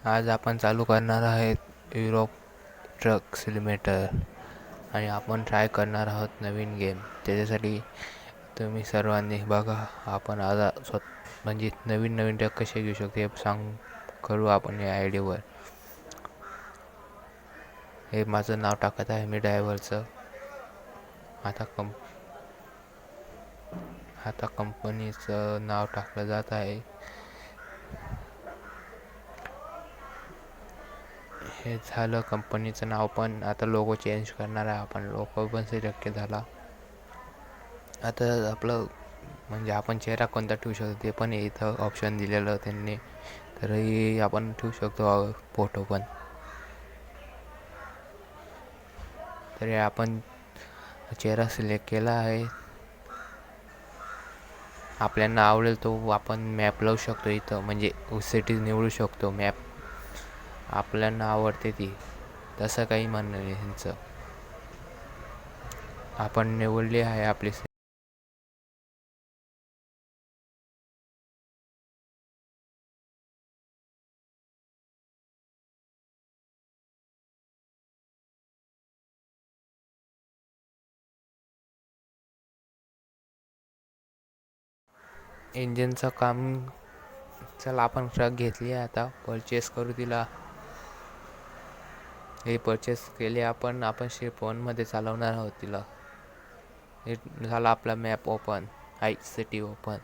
आज आपण चालू करणार आहेत युरोप ट्रक सिलेमीटर आणि आपण ट्राय करणार आहोत नवीन गेम. त्याच्यासाठी तुम्ही सर्वांनी बघा, आपण आज म्हणजे नवीन नवीन ट्रक कसे घेऊ शकतो हे करू आपण या आयडीवर. हे माझं नाव टाकत आहे मी ड्रायव्हरचं. आता आता कंपनीचं नाव टाकलं जात आहे. हे झालं कंपनीचं नाव, पण आता लोगो चेंज करणार आहे आपण. लोगो पण सिलेक्ट झाला. आता आपलं म्हणजे आपण चेहरा कोणता ठेवू शकतो ते पण इथं ऑप्शन दिलेलं त्यांनी. तरी आपण ठेवू शकतो फोटो पण. तरी आपण चेहरा सिलेक्ट केला आहे. आपल्याला आवडेल तो आपण मॅप लावू शकतो इथं, म्हणजे सिटी निवडू शकतो. मॅप आपल्याला आवडते ती, तसं काही म्हणणं नाही ह्यांचं. आपण निवडली आहे आपली इंजिनचं काम. चला आपण ट्रक घेतली आहे, आता परचेस करू तिला. हे परचेस केले आपण फोनमध्ये चालवणार आहोत तिला. हे झाला आपला map open, city open.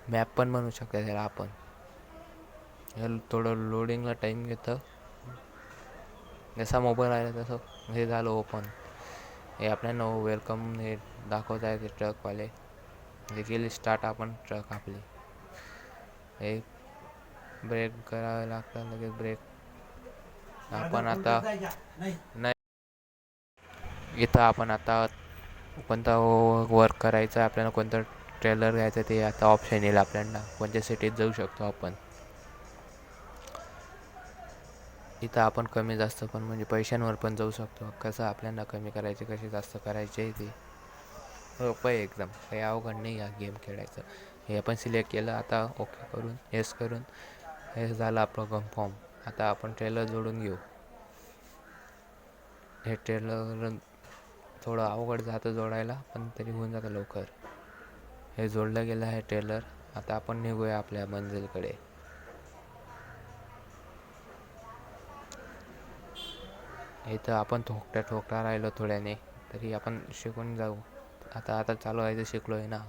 Map पण बनवू शकतो त्याला आपण. हे थोडं लोडिंगला टाईम घेतं. जसा मोबाईल आला तसं हे झालं ओपन. हे आपल्याला वेलकम हे दाखवत आहे ते ट्रकवाले. हे गेली स्टार्ट आपण ट्रक आपली. हे ब्रेक करावे लागतात, लगेच ब्रेक. आपण आता नाही, इथं आपण आता कोणता वर्क करायचं आहे आपल्याला, कोणतं ट्रेलर घ्यायचं ते आता ऑप्शन येईल आपल्याला. कोणत्या सिटीत जाऊ शकतो आपण. इथं आपण कमी जास्त पण म्हणजे पैशांवर पण जाऊ शकतो. कसं आपल्याला कमी करायचे, कसे जास्त करायचे ते सोपं आहे एकदम. काही अवघड नाही या गेम खेळायचं. हे आपण सिलेक्ट केलं, आता ओके करून येस करून हे झालं आपलं कन्फर्म. आता आपण ट्रेलर जोडून घेऊ. हे ट्रेलर थोडं अवघड जातं जोडायला, पण तरी होऊन जातं लवकर. हे जोडलं गेलं आहे ट्रेलर. आता आपण निघूया आपल्या मंजिलकडे. इथं आपण ठोकता राहिलो थोड्याने तरी आपण शिकून जाऊ. आता चालू आहे शिकलो आहे ना.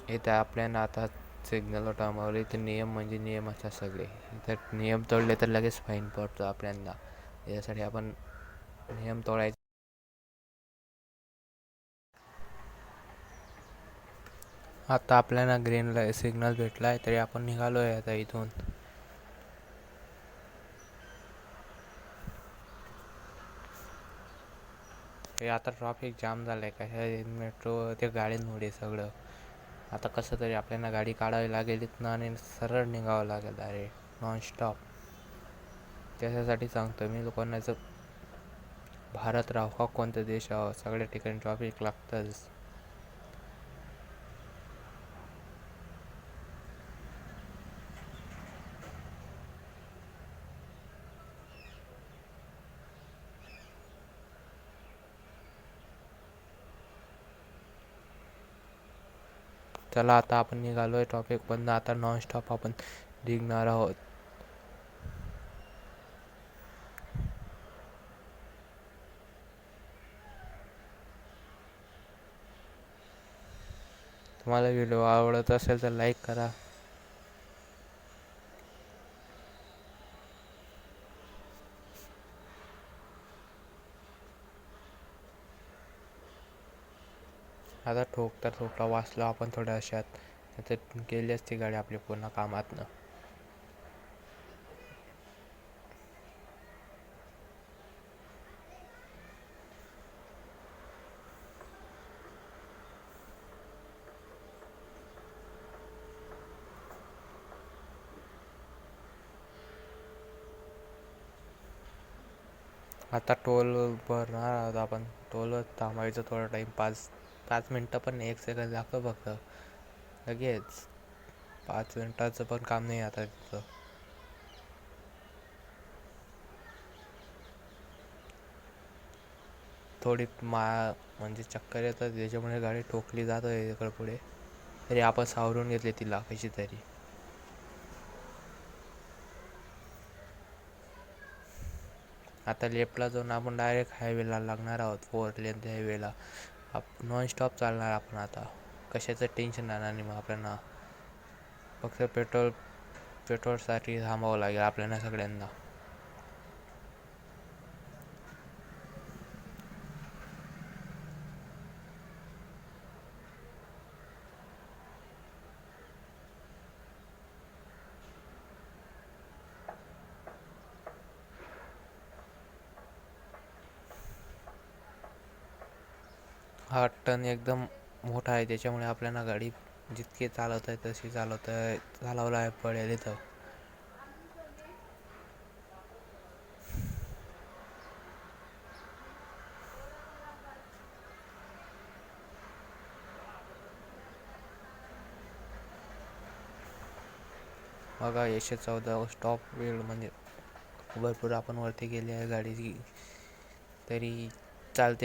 इथं आपल्याला आता सिग्नल थांबवले. इथे नियम म्हणजे नियमाच्या सगळे. इथं नियम तोडले तर लगेच फाईन पडतो आपल्याला. यासाठी आपण नियम तोडायचे. आता आपल्याला ग्रीन सिग्नल भेटला आहे, तरी आपण निघालो आहे आता इथून. हे आता ट्रॉफिक जाम झालं आहे का हे मेट्रो त्या गाड्यांमुळे सगळं. आता कसं तरी आपल्याला गाडी काढावी लागेल इथनं आणि सरळ निघावं लागेल अरे नॉनस्टॉप. त्याच्यासाठी सांगतो मी लोकांना, भारत राहो का कोणता देश राहो, सगळ्या ठिकाणी ट्रॉफिक लागतंच. चला आता आपण निघालो आहे ट्रॉफिक बंद. आता नॉनस्टॉप आपण निघणार आहोत. तुम्हाला व्हिडिओ आवडत असेल तर लाईक करा. आता ठोकता वाचलो आपण थोड्या अशात, तर गेली असती गाडी आपली पूर्ण कामातनं. आता टोल भरणार आहोत आपण. टोलवर थांबायचं थोडा टाईम, 5 5 मिनटं पण नाही, 1 सेकंद लागतो फक्त. लगेच 5 मिनटाचं पण काम नाही आता तिथं. थोडी म्हणजे चक्कर येतात त्याच्यामुळे गाडी ठोकली जात आहे इकडं पुढे. तरी आपण सावरून घेतले तिला कशी तरी. आता लेफ्टला जाऊन आपण डायरेक्ट हायवेला लागणार आहोत, 4 लेन हायवेला. नॉन स्टॉप चालणार आपण आता. कशाचं टेन्शन राहणार नाही मग आपल्याला. फक्त पेट्रोलसाठी थांबावं लागेल आपल्याला सगळ्यांना. हा टर्न एकदम मोठा आहे त्याच्यामुळे आपल्याला गाडी जितके चालवता आहे तशी चालवला पडेल इथं. बघा 114 स्टॉप वेळ म्हणजे भरपूर आपण वरती गेली आहे गाडी तरी चालते.